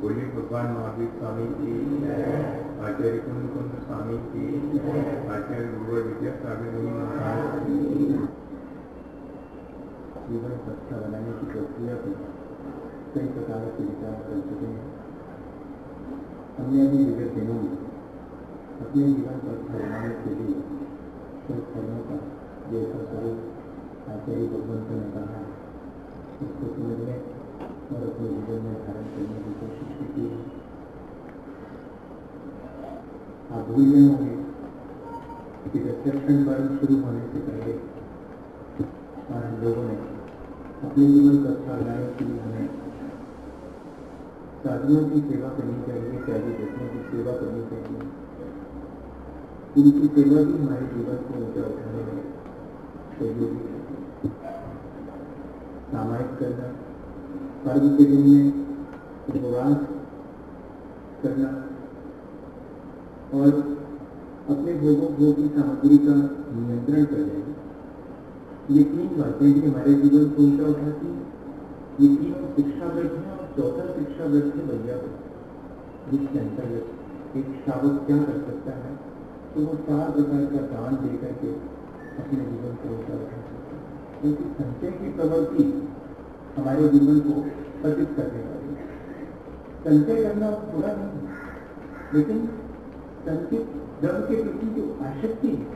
बोलिए भगवान महावीर स्वामी की, आचार्य कुंद स्वामी की, आचार्य गुरु विद्यासागर मुनि महाराज की। जीवन अच्छा बनाने की प्रक्रिया को कई प्रकार के विचार कर चुके हैं। हमने अभी विगत दिनों में अपने जीवन को अच्छा बनाने के लिए कई कर्मों का जैसा स्वरूप आचार्य भगवंत ने कहा है उसको समझने और अपने जीवन में धारण करने की कोशिश की है। आप भूल गए होंगे कि रिसेप्शन पर्व शुरू होने से पहले हम लोगों ने अपने जीवन को अच्छा बनाने के लिए हमें साधुओं की सेवा करनी चाहिए, त्यागी व्यक्तियों की सेवा करनी चाहिए। उनकी सेवा भी हमारे जीवन को ऊंचा उठाने में सहयोगी है। सामायिक करना, पर्व के दिन में उपवास करना और अपने भोगों की सामग्री का नियंत्रण कर लेना, ये तीन बातें भी हमारे जीवन को ऊंचा उठाती हैं। ये तीनों शिक्षागत हैं और चौथा शिक्षागत है वैयागत, जिसके अंतर्गत एक श्रावक क्या कर सकता है तो वो 4 प्रकार का दान देकर के अपने जीवन को ऊंचा उठा सकता है। क्योंकि संचय की प्रवृत्ति हमारे जीवन को पतित करने वाली है। संचय करना बुरा नहीं, लेकिन संचित द्रव्य के प्रति जो आसक्ति है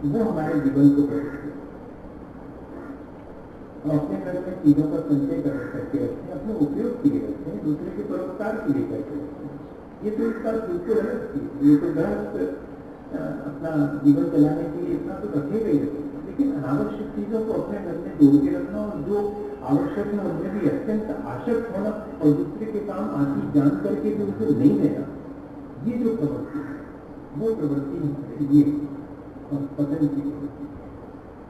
वो हमारे जीवन को पतित करती है। अपने घर में चीजों का संचय करके रखते हैं, अपने उपयोग के लिए रखते हैं, दूसरे के परोपकार के लिए करके रखते हैं। ये तो इसका बिल्कुल अलग चीज, ये तो गृहस्थ अपना जीवन चलाने के लिए इतना तो रखेगा ही रखेगा, लेकिन अनावश्यक चीजों को अपने घर में जोड़ के रखना और जो आवश्यक है उनमें भी अत्यंत आसक्त होना और दूसरे के काम आदि जान करके भी उसे नहीं लेना, ये जो प्रवृत्ति है वो प्रवृत्ति हमारे लिए पतन की प्रवृत्ति।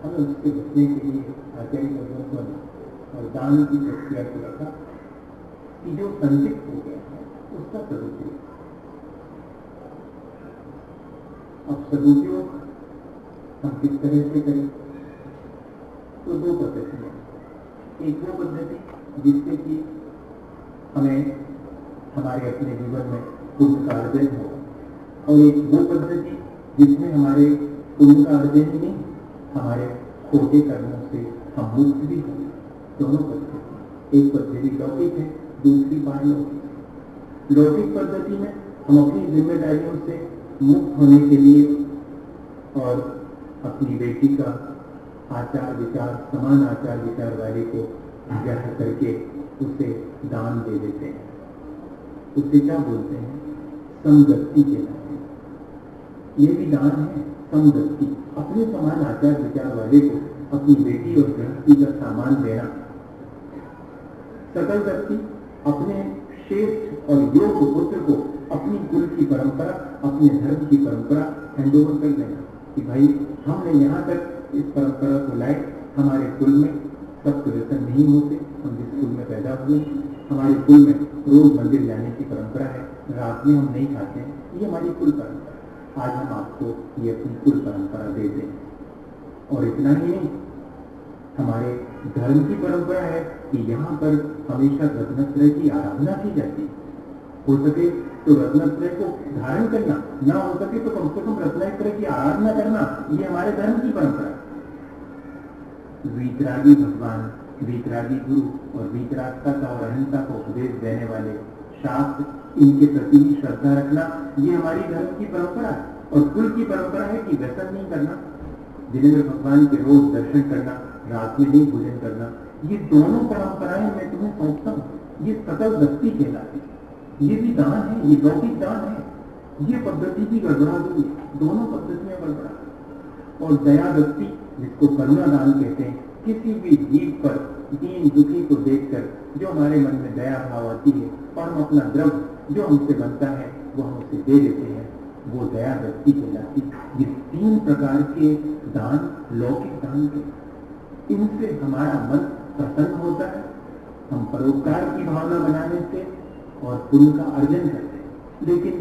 हमें उससे बचने के लिए आचार्य भगवंत और दान की प्रक्रिया को रखा कि जो संचित हो गया है उसका सदुपयोग। अब सदुपयोग हम किस तरह से करें तो 2 पद्धतियां। एक वो पद्धति जिससे कि हमें हमारे अपने जीवन में पुण्य का अर्जन हो, और एक वो पद्धति जिसमें हमारे पुण्य का अर्जन ही नहीं, हमारे खोटे कर्मों से हम मुक्त भी हो। दोनों पद्धति, एक पद्धति लौकिक है, दूसरी पारलौकिक। लौकिक पद्धति में हम अपनी जिम्मेदारियों से मुक्त होने के लिए और अपनी बेटी का आचार विचार, समान आचार विचार वाले को ब्याह करके उसे दान दे देते हैं। उसे क्या बोलते हैं? समदत्ती के नाम। ये भी दान है, समदत्ती। अपने समान आचार विचार वाले को अपनी बेटी और गृहस्थी का सामान देना। सकल दत्ती अपने श्रेष्ठ और योग्य पुत्र को अपनी कुल की परंपरा, अपने धर्म की परंपरा हैंडओवर कर देना कि भाई हमने यहाँ तक इस परंपरा को लाए, हमारे कुल में सब व्यसन नहीं होते, हम जिस कुल में पैदा हुए, हमारे कुल में रोज मंदिर जाने की परंपरा है, रात में हम नहीं खाते हैं, ये हमारी कुल परंपरा। आज हम आपको ये अपनी कुल परंपरा देते हैं। और इतना ही नहीं, हमारे धर्म की परंपरा है कि यहाँ पर हमेशा रत्नत्रय की आराधना की जाती है। हो सके तो रत्नत्रय को धारण करना, ना हो सके तो कम से कम रत्नत्रय की आराधना करना, ये हमारे धर्म की परंपरा है। वीतरागी भगवान, वीतरागी गुरु और वीतरागता का और अहिंसा को उपदेश देने वाले शास्त्र, इनके प्रति ही श्रद्धा रखना, ये हमारी धर्म की परंपरा है। और कुल की परंपरा है कि व्यसन नहीं करना, दिन में भगवान के रोज दर्शन करना, रात में नहीं भोजन करना। ये दोनों परंपराएं मैं तुम्हें सौंपता हूँ, ये सकल भक्ति कहलाती है। ये भी दान है, ये लौकिक दान है। ये पद्धति भी गड़बड़ा हुई, दोनों पद्धतियां गड़बड़ा। और दया भक्ति, जिसको करुणा दान कहते हैं, किसी भी जीव पर दीन दुखी को देखकर जो हमारे मन में दया भाव आती है और हम अपना द्रव्य जो हमसे बनता है वो हम उसे दे देते हैं, वो दया भक्ति कहलाती। ये 3 प्रकार के दान लौकिक दान के, इनसे हमारा मन प्रसन्न होता है। हम परोपकार की भावना बनाने से और पुण्य का अर्जन करते हैं। लेकिन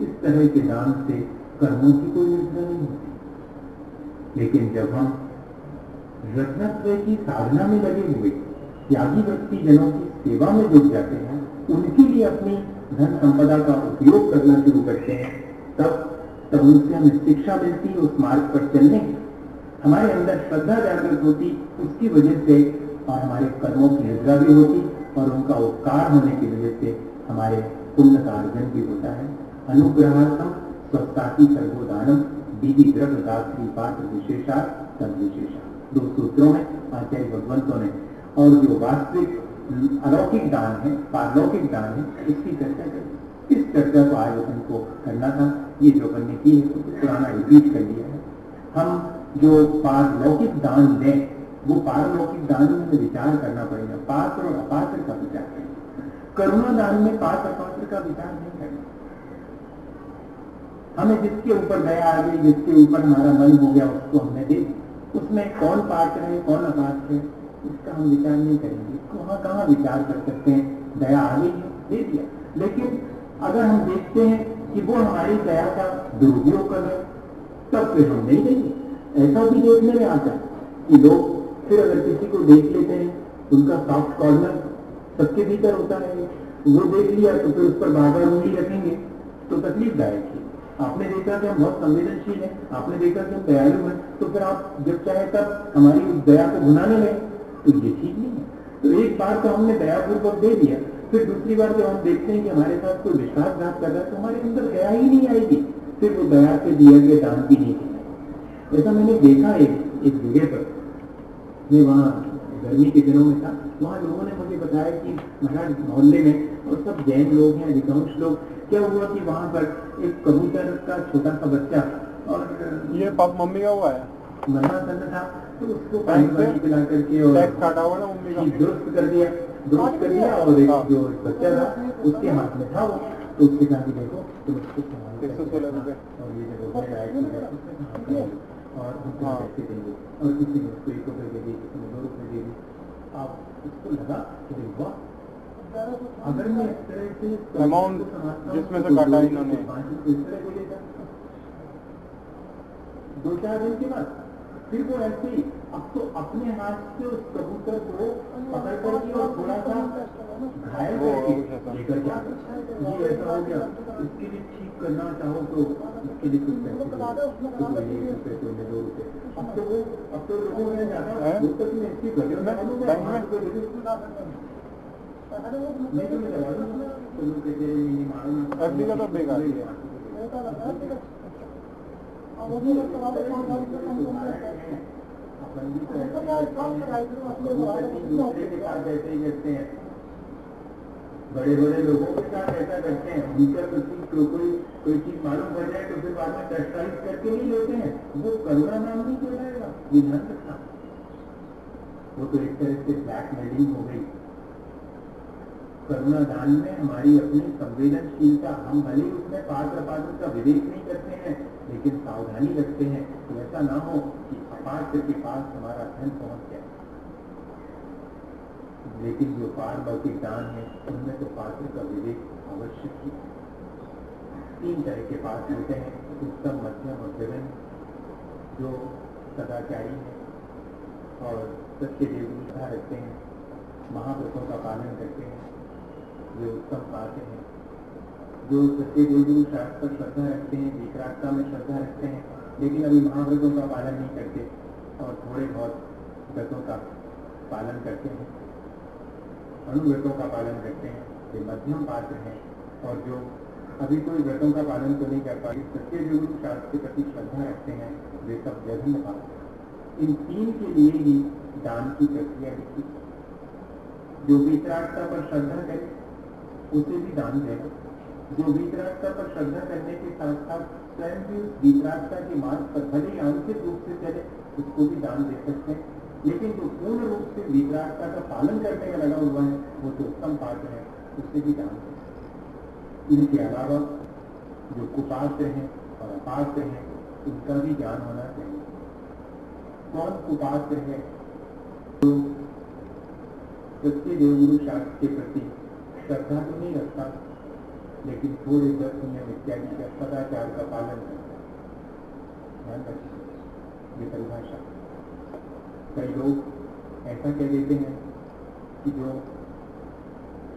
इस तरह के दान से कर्मों की कोई योजना नहीं होती। लेकिन जब हम रत्नत्रय की साधना में लगे हुए त्यागी व्यक्ति जनों की सेवा में जुट जाते हैं, उनके लिए अपनी धन संपदा का उपयोग करना शुरू करते हैं, तब उनसे हमें शिक्षा मिलती है उस मार्ग पर चलने की। हमारे अंदर श्रद्धा जागृत होती, उसकी वजह से और हमारे कर्मों की निद्रा भी होती और उनका उपकार होने की वजह से हमारे पुण्य का अर्जन भी होता है। अनुग्रहार्थम स्वस्ताति सर्वोदानम विधि द्रव्य दात्री पात्र विशेषा तद विशेषा, 2 सूत्रों में आचार्य भगवंतों ने। और जो वास्तविक अलौकिक दान है, पारलौकिक दान है, इसकी चर्चा करें। इस चर्चा को आज हमको करना था। ये जो अपन ने की है तो पुराना रिपीट कर लिया है। हम जो पारलौकिक दान दें, वो पारलौकिक दान में हमें विचार करना पड़ेगा, पात्र और अपात्र का विचार करें। करुणा दान में पात्र अपात्र का विचार नहीं करना। हमें जिसके ऊपर दया आ गई, जिसके ऊपर हमारा मन हो गया, उसको हमने दे दी। उसमें कौन पात्र है कौन अपात्र है इसका हम विचार नहीं करेंगे। कहाँ विचार कर सकते हैं, दया आ गई है दे दिया। लेकिन अगर हम देखते हैं कि वो हमारी दया का दुरुपयोग कर रहे हैं, तब फिर हम नहीं देंगे। ऐसा भी देखने में आता है कि लोग फिर अगर किसी को देख लेते हैं, उनका सॉफ्ट कॉर्नर सबके भीतर होता है, वो देख लिया तो फिर उस पर बार-बार उंगली रखेंगे तो तकलीफदायक है। आपने देखा कि हम बहुत संवेदनशील हैं, आपने देखा कि हम दयालु हैं, तो फिर आप जब चाहे तब हमारी उस दया को भुनाने लगे, तो ये ठीक नहीं है। तो एक बार तो हमने दयापूर्वक दे दिया, फिर दूसरी बार जब हम देखते हैं कि हमारे साथ कोई विश्वासघात कर रहा है, तो हमारे अंदर दया ही नहीं आएगी, फिर वो दया से दिया गया दान भी नहीं देना। ऐसा मैंने देखा एक जगह पर, मैं वहाँ गर्मी के दिनों में था, वहाँ लोगों ने मुझे बताया कि महाराज मोहल्ले में और सब जैन लोग हैं, अधिकांश लोग, क्या हुआ कि वहाँ पर एक कबूतर का छोटा सा बच्चा, और ये पाप मम्मी का हुआ है, मरना करना था, तो उसको पानी पिला करके और काटा हुआ ना मम्मी का, दुरुस्त कर दिया। और एक जो बच्चा था उसके हाथ में था वो, तो उसके कहा कि देखो तुम उसको 116 रुपए और ये जो और पैसे देंगे, और किसी ने उसको 1 रुपये दे दी, किसी ने 2 रुपये दे दी। आप उसको लगा कि देखो अगर मैं इस तरह से अमाउंट जिसमें से काटा इन्होंने 5 रुपये इस तरह को लेता, 2-4 दिन के बाद फिर वो ऐसे ही अब तो अपने हाथ से उस कबूतर को पकड़ करके और थोड़ा सा घायल करके लेकर के ये ऐसा हो गया, इसके लिए ठीक करना चाहो तो इसके लिए कुछ पैसे तो 1 रुपये तो 2 रुपये। अब तो लोगों ने जाना तक में इसकी गजर में एफडी का तो बेकार ही है। बड़े लोगों के साथ ऐसा करते हैं, उनका कोई चीज मालूम पड़ जाए तो फिर बाद में टेस्टाइज करके नहीं लेते हैं, वो करुणा नाम नहीं क्यों रहेगा, ये ध्यान रखना। वो तो एक तरह से ब्लैकमेलिंग हो गई। करुणा दान में हमारी अपनी संवेदनशीलता, हम भले उसमें पात्र का विवेक नहीं करते हैं, लेकिन सावधानी रखते हैं तो ऐसा ना हो कि अपात्र के पास हमारा धन पहुंच जाए। लेकिन जो पारलौकिक दान है उनमें तो पात्र का विवेक आवश्यक है। तीन तरह के पाठ होते हैं, उत्तम, मध्यम और जघन्य। जो सदाचारी हैं और सत्य देवता रखते हैं, महाव्रतों का पालन करते हैं, वे उत्तम पात्र हैं। जो सत्य देवगुरु शास्त्र पर श्रद्धा रखते हैं, विकरागता में श्रद्धा रखते हैं, लेकिन अभी महाव्रतों का पालन नहीं करते और थोड़े बहुत व्रतों का पालन करते हैं, अनुव्रतों का पालन करते हैं, वे मध्यम पात्र हैं। और जो अभी कोई व्रतों का पालन तो नहीं कर पाए, सत्य देवगुरु शास्त्र के प्रति श्रद्धा रखते हैं, वे सब जघन्य पात्र। इन तीन के लिए ही दान की प्रक्रिया होती है। जो विकरागता पर श्रद्धा करे उसे भी दान देना, जो विकरागता पर श्रद्धा करने के साथ साथ स्वयं भी उस विकरागता के मार्ग पर भले ही आंशिक रूप से चले, उसको भी दान दे सकते हैं। लेकिन जो पूर्ण रूप से विकरागता का पालन करने में लगा हुआ है, वो तो उत्तम पात्र है, उससे भी दान दे। इनके अलावा जो कुपात्र हैं और अपात्र हैं, उनका भी ज्ञान होना चाहिए। कौन कुपात्र है? तो सत्य देवगुरु शास्त्र के प्रति श्रद्धा तो नहीं रखता, लेकिन थोड़े व्रत नियम इत्यादि का सदाचार का पालन करता है। ध्यान रखिए ये परिभाषा। कई लोग ऐसा कह देते हैं कि जो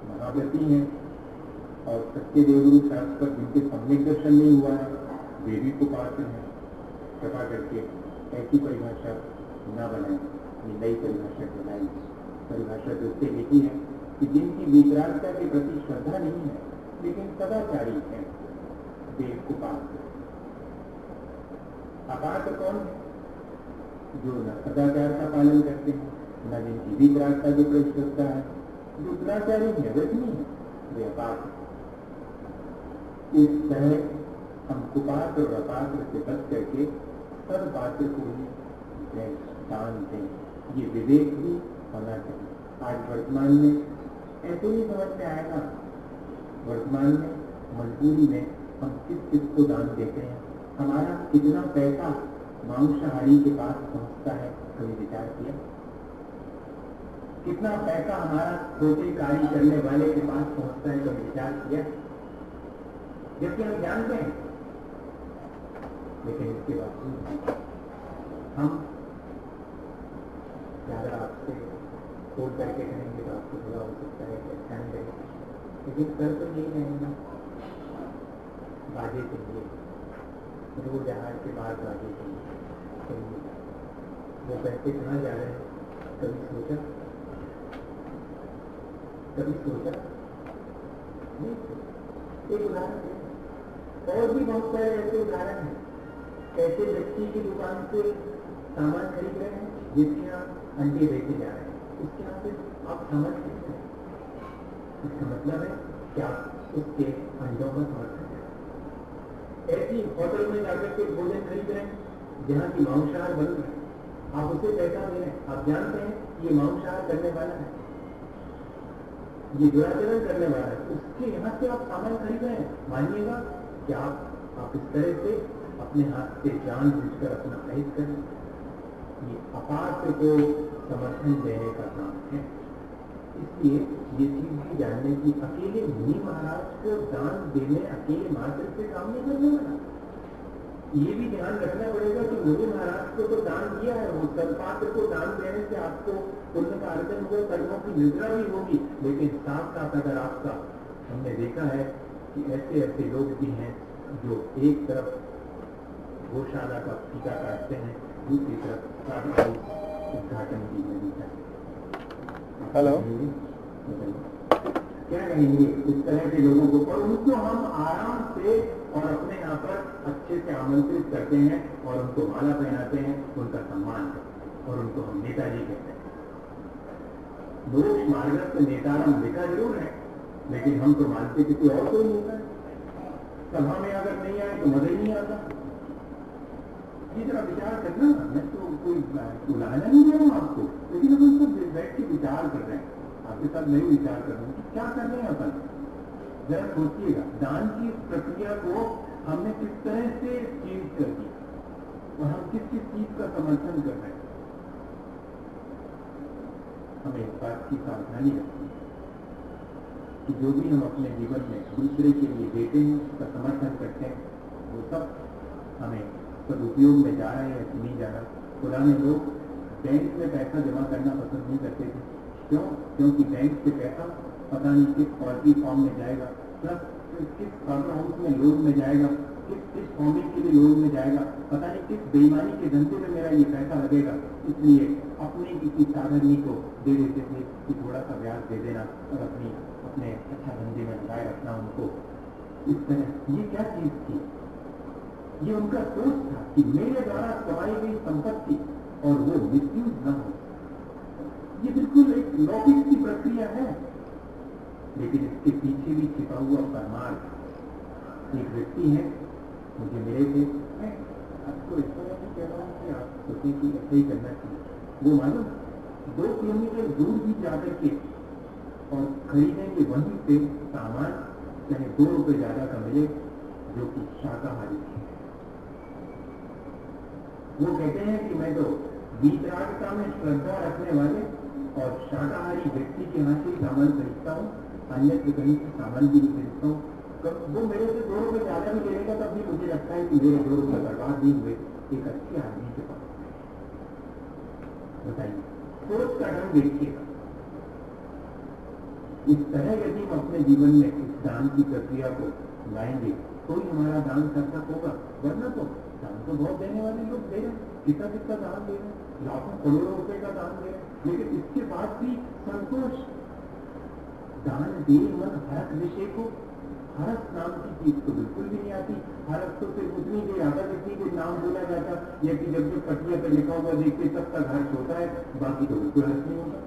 महाव्रती हैं और सत्य देवगुरु शास्त्र पर जिनके सम्यक दर्शन नहीं हुआ है, वे भी कुपात्र हैं। कृपा करके ऐसी परिभाषा न बनाए, ये नई परिभाषा बनाई। परिभाषा जो उससे लिखी है कि जिनकी विकरागता के प्रति श्रद्धा नहीं है लेकिन सदाचारी है, वे कुपात्र। अपात्र कौन है? जो न सदाचार का पालन करते हैं, न जिनकी विकरागता के प्रति श्रद्धा है, जो दुराचारी है, व्यसनी है, वे अपात्र। इस तरह हम कुपात्र और अपात्र से बच करके सब पात्र को ही दान दें, ये विवेक भी होना चाहिए। आज वर्तमान में ऐसे ही समझ में आएगा, वर्तमान में मजबूरी में हम किस किस को दान देते हैं, हमारा कितना पैसा मांसाहारी के पास पहुंचता है, कभी विचार किया? कितना पैसा हमारा छोटे कार्य करने वाले के पास पहुंचता है, कभी विचार किया? जबकि हम जानते हैं, लेकिन इसके बावजूद हम ज़्यादा आपसे खोल करके कहेंगे तो आपको थोड़ा हो सकता है कि अच्छा नहीं रहेगा, लेकिन कर तो यही रहेगा, बाजे चाहिए, वो जहाज के बाद बाजे चाहिए। वो पैसे कहाँ जा रहे हैं, कभी सोचा? कभी सोचा नहीं? एक उदाहरण है, और भी बहुत सारे ऐसे उदाहरण हैं। ऐसे व्यक्ति की दुकान से सामान खरीद रहे हैं जिसके यहाँ अंडे बेचे जा रहे हैं, उसके यहाँ से आप सामान खरीद रहे हैं, इसका मतलब है कि आप उसके अंडों का समर्थन करें। ऐसी होटल में जाकर के भोजन खरीद रहे हैं जहाँ की मांसाहार बन रहे हैं, आप उसे पैसा दे रहे हैं, आप जानते हैं ये मांसाहार करने वाला है, ये दुराचरण करने वाला है, उसके यहाँ से आप सामान खरीद रहे हैं। मानिएगा कि आप इस तरह से अपने हाथ से जान बूझकर अपना अहित करें, ये अपात्र को समर्थन देने का काम है। इसलिए ये चीज भी जानने की, अकेले मुनि महाराज को दान देने अकेले मात्र से काम नहीं करने वाला, ये भी ध्यान रखना पड़ेगा कि मुनि महाराज को तो दान दिया है, वो सदपात्र को दान देने से आपको पुण्य का अर्जन होगा, कर्मों की निद्रा भी होगी, लेकिन साथ साथ अगर आपका, हमने देखा है कि ऐसे ऐसे लोग भी हैं जो एक तरफ गौशाला का टीका काटते हैं, दूसरी तरफ उद्घाटन की है। हेलो, क्या कहेंगे इस तरह के लोगों को? और उनको हम आराम से और अपने यहाँ पर अच्छे से आमंत्रित करते हैं और उनको माला पहनाते हैं, उनका सम्मान करते हैं और उनको हम नेताजी कहते हैं। मोक्ष मार्गस्थ नेताराम लिखा जरूर है, लेकिन हम तो मानते किसी और को ही होता है। सभा में अगर नहीं आए तो मजा ही नहीं आता। ये जरा विचार करना, मैं तो कोई उलाहना नहीं दे रहा हूँ आपको, लेकिन अपन सब बैठ के विचार कर रहे हैं, आपके साथ मैं विचार कर रहा हूँ कि क्या कर रहे हैं अपन। जरा सोचिएगा, दान की प्रक्रिया को हमने किस तरह से चेंज कर दिया और हम किस किस चीज का समर्थन कर रहे हैं। हमें इस बात की सावधानी रखनी है। कि जो भी हम अपने जीवन में दूसरे के लिए देते हैं, उसका समर्थन करते हैं, वो सब हमें सदुपयोग में जा रहा है या नहीं जा रहा। पुराने लोग बैंक में पैसा जमा करना पसंद नहीं करते थे। क्यों? क्योंकि बैंक से पैसा पता नहीं किस पॉलिटी फॉर्म में जाएगा, प्लस किस कॉर्पोरेट हाउस में लोन में जाएगा, किस फॉर्मिंग के लिए लोन में जाएगा, पता नहीं किस बेईमानी के धंधे में मेरा ये पैसा लगेगा। इसलिए अपने किसी साधनी को दे देते थे कि थोड़ा सा ब्याज दे देना और अपने अच्छा धंधे में लगाए रखना उनको। इस तरह ये क्या चीज थी? ये उनका सोच था कि मेरे द्वारा कमाई गई संपत्ति और वो मिसयूज न हो। ये बिल्कुल एक लौकिक सी प्रक्रिया है, लेकिन इसके पीछे भी छिपा हुआ परमार्थ। एक व्यक्ति है, मुझे मिले थे, मैं आपको इस तरह से कह रहा हूँ कि आप सोचें कि ऐसे ही करना चाहिए। वो मालूम 2 किलोमीटर दूर भी जाकर के और खरीदेंगे वहीं पे सामान, चाहे 2 रुपए ज्यादा का मिले, जो कि शाकाहारी है। वो कहते हैं कि मैं तो वीतरागता में श्रद्धा रखने वाले और शाकाहारी व्यक्ति के यहाँ से सामान खरीदता हूँ, अन्यत्र कहीं से सामान भी नहीं खरीदता हूँ। वो मेरे से 2 रुपए ज्यादा भी लेगा, तब भी मुझे लगता है कि मेरे 2 रुपए बर्बाद नहीं हुए एक अच्छे आदमी के पास। बताइए, सोच का ढंग देखिएगा। इस तरह यदि हम अपने जीवन में इस दान की प्रक्रिया को लाएंगे तो ही हमारा दान सार्थक होगा। वरना तो दान तो बहुत देने वाले लोग दे रहे हैं, कितना दान दे रहे हैं, लाखों करोड़ों रुपए का दान दे रहे हैं, लेकिन इसके बाद भी संतोष। दान दे मन हरक विषय को, हरक नाम की चीज तो बिल्कुल भी नहीं आती। हरक तो सिर्फ उतनी देर आता जितनी देर नाम बोला जाता, या कि जब पटिया पर लिखा हुआ देखते तब तक हर्ष होता है, बाकी तो बिल्कुल हर्ष नहीं होता।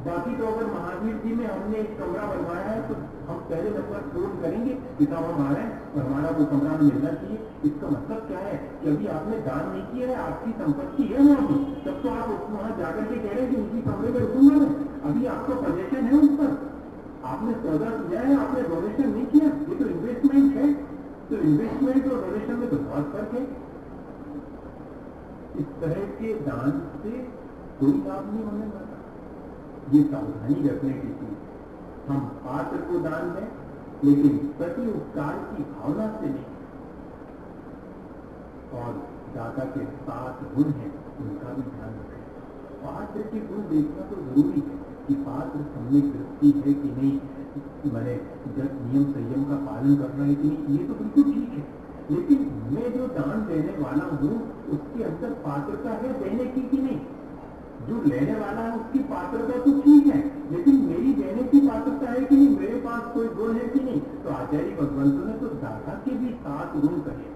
बाकी तो अगर महावीर जी में हमने एक कमरा बनवाया है तो हम पहले नंबर फोन करेंगे कि साहब हम आ रहे हैं और हमारा वो कमरा मिलना चाहिए। इसका मतलब क्या है कि अभी आपने दान नहीं किया है, आपकी संपत्ति है वहां भी, तब तो आप वहां जाकर के कह रहे हैं कि उसी कमरे में रुकूंगा मैं। अभी आपका पोजेशन है उस पर, आपने सौदा किया है, आपने डोनेशन नहीं किया। ये तो इन्वेस्टमेंट है। तो इन्वेस्टमेंट और डोनेशन में तो बहुत फर्क है। इस तरह के दान से कोई लाभ नहीं होने वाला। ये सावधानी रखने की चीज। हम पात्र को दान दें, लेकिन प्रति उपकार की भावना से नहीं। और दाता के 7 गुण हैं, उनका भी ध्यान रखें। पात्र के गुण देखना तो जरूरी है कि पात्र सम्यक दृष्टि है कि नहीं, मैंने जब नियम संयम का पालन करना है कि नहीं, ये तो बिल्कुल ठीक है। लेकिन मैं जो दान देने वाला हूँ उसके अंदर पात्रता है देने की कि नहीं। जो लेने वाला है उसकी पात्रता तो ठीक है, लेकिन मेरी देने की पात्रता है कि नहीं, मेरे पास कोई गुण है कि नहीं। तो आचार्य भगवंतों ने तो दाता के भी 7 गुण कहे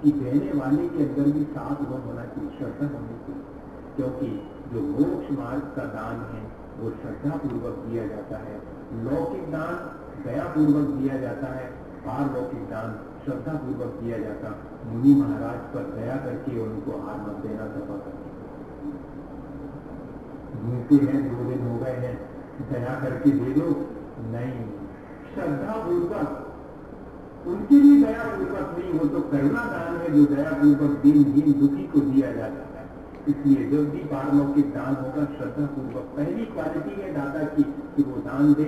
कि देने वाले के अंदर भी 7 गुण होना चाहिए, श्रद्धा होनी चाहिए। क्योंकि जो मोक्ष मार्ग का दान है वो श्रद्धा पूर्वक दिया जाता है, लौकिक दान दया पूर्वक दिया जाता है, पारलौकिक दान श्रद्धा पूर्वक दिया जाता। मुनि महाराज पर दया करके उनको हार मत देना, सफा करके भूखे हैं, 2 दिन हो गए हैं, दया करके दे दो, नहीं, श्रद्धा पूर्वक। उनके लिए दया पूर्वक नहीं, वो तो करुणा दान है जो दया पूर्वक दीन दुखी को दिया जाता है। इसलिए जब भी पारलौकिक दान होगा श्रद्धा पूर्वक, पहली क्वालिटी है दाता की कि वो दान दे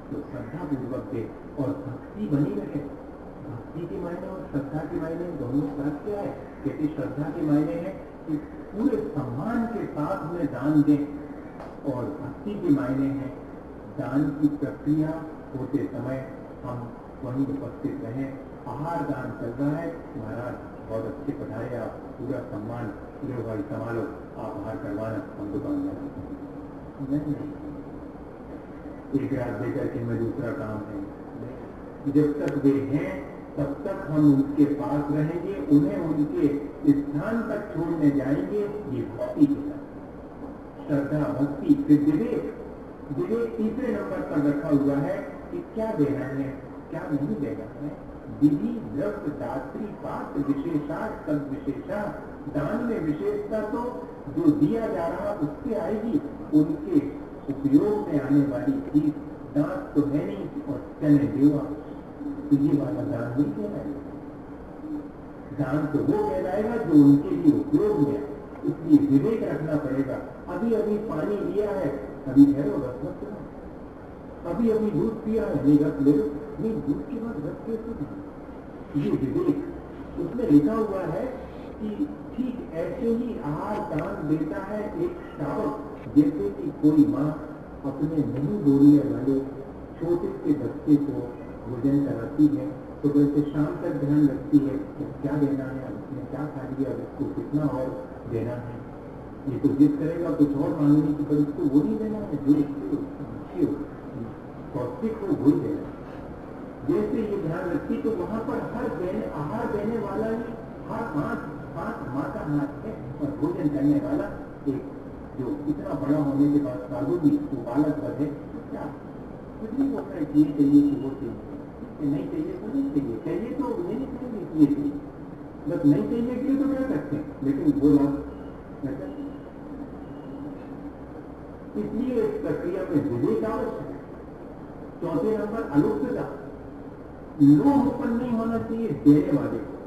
तो श्रद्धा पूर्वक दे और भक्ति बनी रहे। भक्ति के मायने और श्रद्धा के मायने दोनों फर्क क्या है? क्योंकि श्रद्धा के मायने है कि पूरे सम्मान के साथ में दान दें, और भक्ति के मायने है दान की प्रक्रिया होते समय हम वहीं उपस्थित रहें। आहार दान चल रहा है, महाराज बहुत अच्छे पढ़ाए, आप पूरा सम्मान, लो भाई संभालो, आप आहार करवाना, हम दुकान में नहीं, एक रात देकर के मैं दूसरा काम है। जब तक वे हैं तब तक हम उनके पास रहेंगे, उन्हें उनके स्थान तक छोड़ने जाएंगे। ये भक्ति के साथ श्रद्धा भक्ति। फिर विवेक, विवेक तीसरे नंबर पर रखा हुआ है कि क्या देना है क्या नहीं देना है। विधि द्रव्य दात्री पात्र विशेषार्थ तद विशेषा। दान में विशेषता तो जो दिया जा रहा उससे आएगी, उनके उपयोग में आने वाली चीज। दांत तो है नहीं और चने देवा, तो ये वाला दान नहीं कहलाएगा। दान तो वो कहलाएगा जो उनके लिए उपयोग में। इसलिए विवेक रखना पड़ेगा। अभी अभी पानी लिया है, अभी ठहरो, बस मत करो, अभी अभी दूध पिया है, नहीं रख ले लो, नहीं दूध के बाद रख कैसे नहीं। ये विवेक उसमें लिखा हुआ है कि ठीक ऐसे ही आहार दान देता है एक श्रावक, जैसे कि कोई माँ अपने नहीं बोलने वाले छोटे से बच्चे को भोजन कराती है, तो वैसे शाम तक ध्यान रखती है कि क्या देना है, अब उसने क्या खा लिया, अब उसको कितना और देना है। ये तो जिद करेगा कुछ और मांगने की, पर उसको वो नहीं देना है जो उसके पौष्टिक हो वही देना है। जैसे ये ध्यान रखती तो वहां पर हर आहार देने वाला ही हाथ हाथ माँ का हाथ है, और भोजन करने वाला एक जो इतना बड़ा होने के बाद साधु भी वो बालक बने, तो क्या कुछ नहीं बोलना है कि ये चाहिए कि वो चाहिए, नहीं चाहिए तो नहीं चाहिए, चाहिए तो ये नहीं चाहिए कि ये चाहिए, बस नहीं चाहिए कि तो क्या सकते हैं, लेकिन वो लोग इसलिए इस प्रक्रिया में विवेक आवश्यक है। चौथे नंबर अलुप्तता, लोभ उत्पन्न नहीं होना चाहिए देने वाले को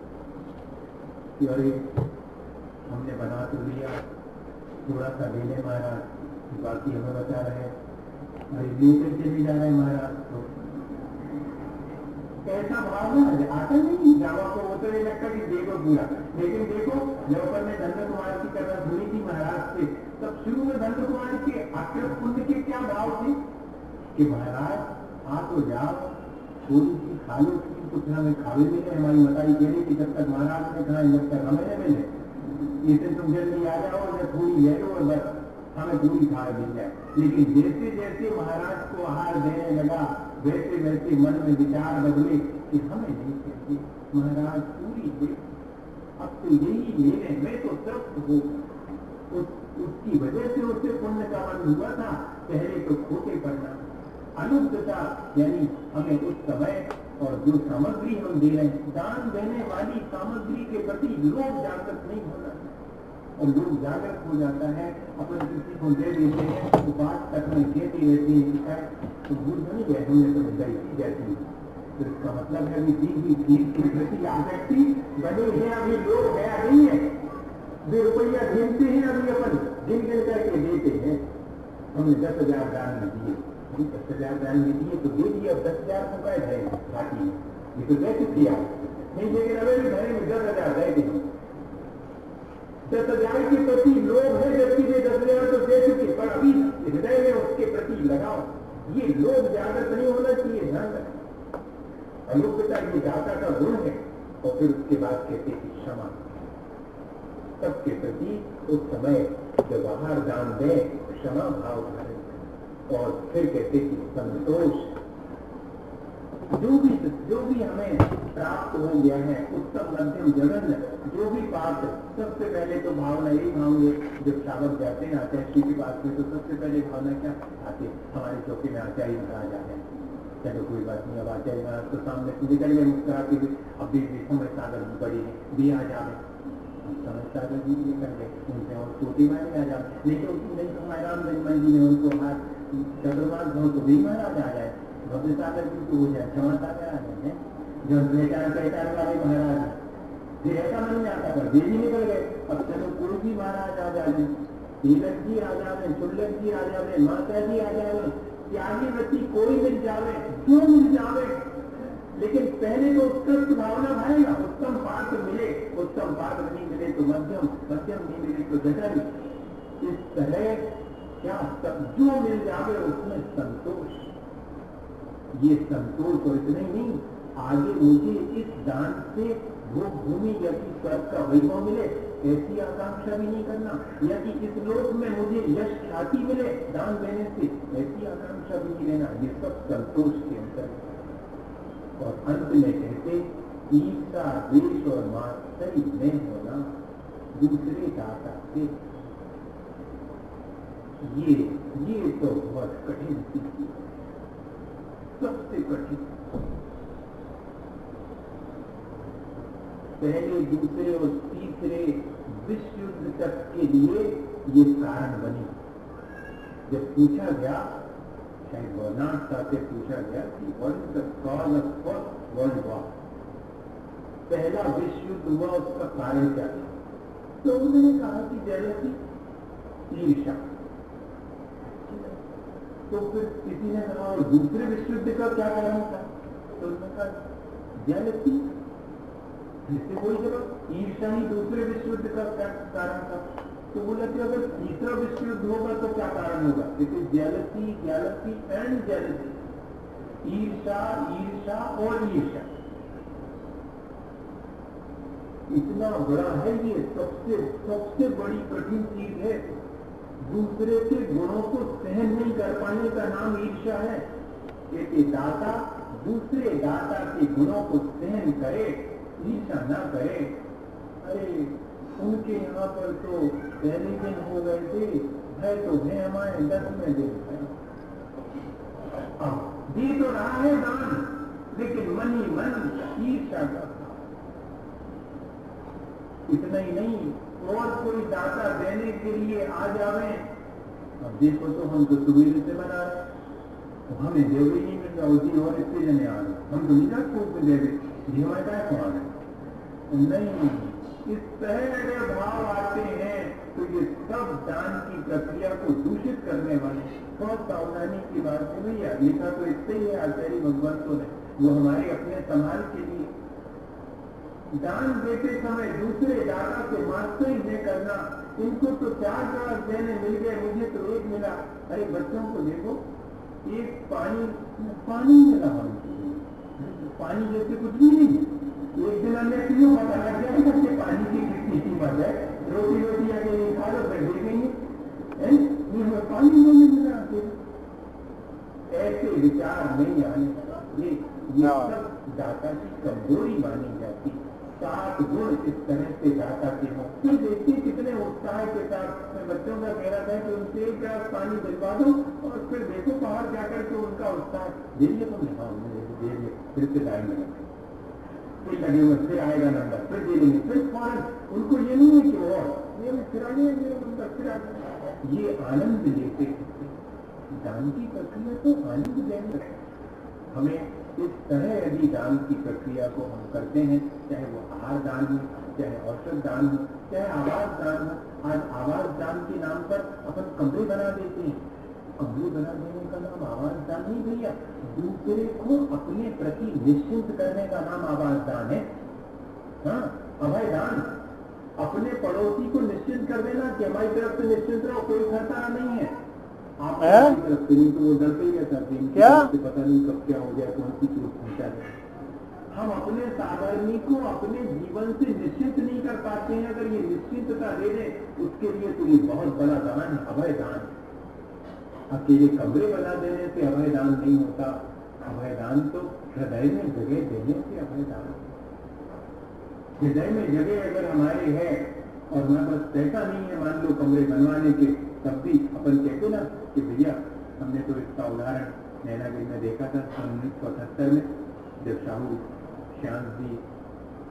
कि अरे हमने बना तो लिया, थोड़ा सा ले ले महाराज, बाकी हमें बता रहे, अरे लेकर चले जा रहे महाराज, तो ऐसा भाव ना आता नहीं जावा को, वो तो नहीं लगता कि देखो पूरा। लेकिन देखो जब अपन ने धन्य कुमार की कथा सुनी थी महाराज से, तब शुरू में धन्य कुमार के अकृत पुण्य के क्या भाव थे कि महाराज आ तो जाओ, थोड़ी सी खा लो, कुछ हमें खावे मिले, हमारी मताई कह रही कि जब तक महाराज ने कहा जब तक हमें नहीं मिले, इसे तुम जल्दी आ जाओ या थोड़ी ले लो और बस हमें पूरी खा मिल जाए। लेकिन जैसे जैसे महाराज को आहार देने लगा, वैसे वैसे मन में विचार बदले कि हमें नहीं चाहिए महाराज पूरी दे, अब तो यही ले रहे, मैं तो तृप्त हो। उसकी वजह से उससे पुण्य का मन हुआ था, पहले तो खोटे पड़ना। अनुग्धता यानी हमें उस समय और जो सामग्री हम दे रहे हैं, दान देने वाली सामग्री के प्रति लोग जागृत नहीं होना, और लोग जागृत हो जाता है, अपन किसी को दे देते हैं तो बात तक में कहती रहती है तो भूल नहीं गए, हमने तो गई जाती है। तो इसका मतलब है अभी दी हुई चीज के प्रति आसक्ति बने हैं, अभी लोग है नहीं है, वे रुपया गिनते हैं, अभी अपन गिन गिन करके देते हैं। हमने 10,000 दान में दिए, 10,000 दान में दिए तो दे दिए, अब 10,000 को क्या है बाकी ये तो दे दिया नहीं, लेकिन अभी घरे में 10,000 दे दिए, 10,000 के प्रति लोभ है, जबकि वे 10,000 तो दे चुके, पर अभी हृदय में उसके प्रति लगाओ, ये लोभ जागृत नहीं होना चाहिए, ध्यान रखें। अलोकता ये दाता का गुण है। और फिर उसके बाद कहते हैं क्षमा, सबके प्रति उस समय जब आहार दान दे क्षमा भाव धारण, और फिर कहते कि संतोष, जो भी हमें प्राप्त हो गया है, उत्तम मध्यम जगन जो भी पाप, सबसे पहले तो भावना यही भावने, जब श्रावक जाते हैं आते हैं श्री के पास में, तो सबसे पहले भावना क्या आते, हमारे चौके में आचार्य महाराज आ जाए, चलो कोई बात नहीं, अब आचार्य महाराज तो सामने निकल गए मुस्कुरा के, अभी भी समय सागर भी बड़ी है, भी आ जाए, समय सागर भी निकल गए, उनसे और छोटी माने आ जाए, नहीं तो रामगंज जी ने उनको हाथ चंद्रमास हो तो भी महाराज आ जाए, भव्य सागर भी तो हो जाए, क्षमा सागर आ जाए, जो पहचान वाले महाराज फिर ऐसा मन में आता, पर देवी निकल गए, अब चलो कोई भी महाराज आ जाए, तिलक जी आ जाए, चुल्लक जी आ जाए, माता जी आ जाए, त्यागीवती कोई मिल जावे, जो मिल जावे, लेकिन पहले तो उत्कृष्ट भावना भाएगा, उत्तम पात्र मिले, उत्तम पात्र नहीं मिले तो मध्यम, मध्यम नहीं मिले तो जटल, इस तरह क्या सब जो मिल जावे उसमें संतोष। ये संतोष और इतने नहीं, आगे मुझे इस दान से भोग भूमि या कि स्वर्ग का वैभव मिले, ऐसी आकांक्षा भी नहीं करना, या कि इस लोक में मुझे यश ख्याति मिले दान देने से, ऐसी आकांक्षा भी नहीं लेना। ये सब संतोष के अंतर। और अंत में कहते ईर्षा द्वेष और मात्सर्य में होना दूसरे दाता से, ये तो बहुत कठिन स्थिति, सबसे कठिन। पहले दूसरे और तीसरे विश्व युद्ध तक के लिए ये कारण बनी। जब पूछा गया, शायद बर्नार्ड शॉ से पूछा गया कि what is the cause of first world war, पहला विश्व युद्ध हुआ, उसका कारण क्या था? तो उन्होंने कहा कि जेलसी, ईर्ष्या। तो फिर किसी ने कहा और दूसरे विश्व युद्ध का क्या कारण था? तो उसने कहा जेलसी, जिससे कोई जवाब, ईर्ष्या ही दूसरे विश्व युद्ध का कारण था। तो बोला कि अगर तीसरा विश्व युद्ध होगा तो क्या कारण होगा? जैसे जेलसी, जेलसी एंड जेलसी, ईर्ष्या, ईर्ष्या और ईर्ष्या। इतना बड़ा है ये, सबसे बड़ी कठिन चीज है। दूसरे के गुणों को सहन नहीं कर पाने का नाम ईर्ष्या है। एक दाता दूसरे दाता के गुणों को सहन करे, ईर्ष्या न करे। अरे उनके यहाँ पर तो पहले दिन हो गए थे, है तो है हमारे 10वें दिन है। दे तो रहा है दान, लेकिन मन ही मन ईर्ष्या का। इतना ही नहीं, और कोई दाता देने के लिए आ जावे, अब देखो तो हम तो सुबह से बना रहे, तो हमें देवे ही मिल जाओ जी, और इतने जने आ गए, हम तो निकाल को देवे जी, हमारे क्या को आ गए? नहीं, इस तरह अगर भाव आते हैं तो ये सब दान की प्रक्रिया को दूषित करने वाले। बहुत सावधानी की बात है भैया, लिखा तो इससे ही है आचार्य भगवंतों ने, वो हमारे अपने समाज के लिए। दान देते समय दूसरे दाता से मास्टरी न करना। इनको तो 4 ग्लास देने मिल गए, मुझे तो 1 मिला। अरे बच्चों को देखो, एक पानी मिला, पानी जैसे कुछ भी नहीं है। एक दिन अन्य चीजों पता लग जाएगा कि पानी की कितनी कीमत है। रोटी आगे नहीं खा लो, फिर देखेंगे पानी नहीं मिला। ऐसे विचार नहीं आने, ये सब दाता की कमजोरी मानी जाती। 7 गुण इस तरह से दाता के हों। फिर देखिए कितने उत्साह के साथ मैं बच्चों का कह रहा था कि उनसे 1 गिलास पानी दिलवा दो, और फिर देखो बाहर जाकर के उनका उत्साह देखिए, तुमने हाँ दे दिए, फिर से लाएंगे, फिर लगे हुए, फिर आएगा नंबर, फिर दे देंगे, फिर फौरन। उनको ये नहीं है कि और ये फिर आगे नंबर, फिर आगे। ये आनंद लेते दान की प्रक्रिया तो आनंद देने। हमें इस तरह यदि दान की प्रक्रिया को हम करते हैं, चाहे वो आहार दान हो, चाहे औषध दान हो, चाहे आवास दान हो। आज आवास दान के नाम पर अपन कमरे बना देते हैं। कमरे बना देने का नाम आवास दान नहीं भैया, दूसरे को अपने प्रति निश्चिंत करने का नाम आवास दान है। हाँ, अभय दान, अपने पड़ोसी को निश्चिंत कर देना कि हमारी तरफ से निश्चिंत रहो, कोई खतरा नहीं है। आप तरफ से तो वो डरते ही रहता है, क्या पता नहीं कब क्या हो जाए, कौन सी चीज पहुंचा है। हम अपने साधर्मी को अपने जीवन से निश्चित नहीं कर पाते हैं। अगर ये निश्चितता दे दें, उसके लिए तो ये बहुत बड़ा दान, अभय दान। अकेले कमरे बना देने से अभय दान नहीं होता। अभय दान तो हृदय में जगह देने से अभय दान। हृदय में जगह अगर हमारे है और हमारे पास पैसा नहीं है, मान लो कमरे बनवाने के, तब भी अपन कहते ना कि भैया, हमने तो इसका उदाहरण नैनागिरी में देखा था 1978 में, जब साहू श्याम जी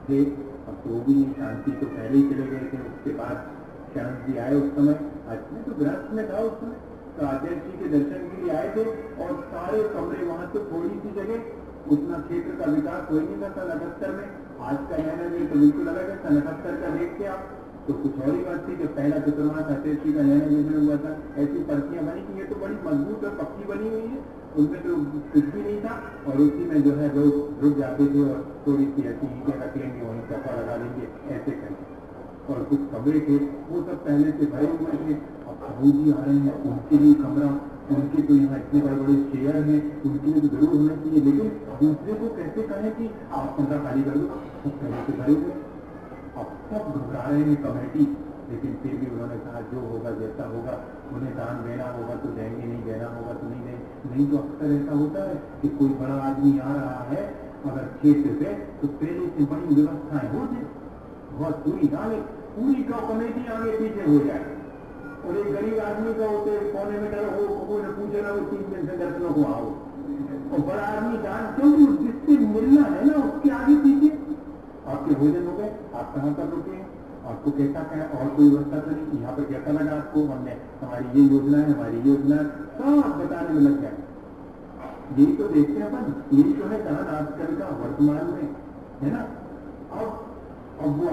थे। अब तो वो भी नहीं, शांति तो पहले ही चले गए थे। उसके बाद श्याम जी आए उस समय, आज में तो गृहस्थ में था उस समय, तो आचार्य जी के दर्शन के लिए आए थे, और सारे कमरे वहां तो थोड़ी सी जगह, उतना क्षेत्र का विकास हो ही नहीं था 1978 में। आज का नैनागिरी तो बिल्कुल अलग है। 1978 का देखते आप तो कुछ और ही बात थी। जब पहला चतुर्मास आचार्य जी का नैनागिरी हुआ था, ऐसी पर्चियां बनी कि ये तो बड़ी मजबूत और पक्की बनी हुई है, उनमें तो कुछ भी नहीं था। और उसी में जो है लोग रुक जाते थे और थोड़ी सी ऐसी ईंटें रख लेंगे, वहीं कपड़ा लगा लेंगे, ऐसे करके। और कुछ कमरे थे वो सब पहले से भरे हुए थे। अब प्रभु जी आ रहे हैं, उनके लिए कमरा, उनके तो यहाँ इतने बड़े बड़े चेयर हैं, उनके लिए तो जरूर होना चाहिए। लेकिन दूसरे को कैसे कहें कि आप कमरा खाली कर दो, सब पहले से भरे हुए। अब सब घबरा रहे हैं कमेटी, लेकिन फिर भी उन्होंने कहा जो होगा जैसा होगा, उन्हें दान देना होगा तो देंगे, नहीं देना होगा तो नहीं देंगे। नहीं तो अक्सर ऐसा होता है कि कोई बड़ा आदमी आ रहा है अगर क्षेत्र से, तो पहले से बड़ी व्यवस्थाएं हो जाए, बहुत पूरी कमेटी आगे पीछे हो जाए। और एक गरीब आदमी का होते पौने मीटर हो, कोई न पूछे ना, वो 3 दिन से दर्शनों को आओ। और बड़ा आदमी दान, क्योंकि जिससे मिलना है ना, उसके आगे पीछे। आपके भोजन हो गए, आप कहाँ पर रुके, आपको कैसा क्या, और कोई व्यवस्था तो नहीं, यहाँ पर कैसा लगा आपको, हमने हमारी ये योजना है, हमारी योजना है, सब बताने में लग जाए। यही तो देखते हैं अपन, यही तो है दान आजकल का वर्तमान में, है ना। अब वो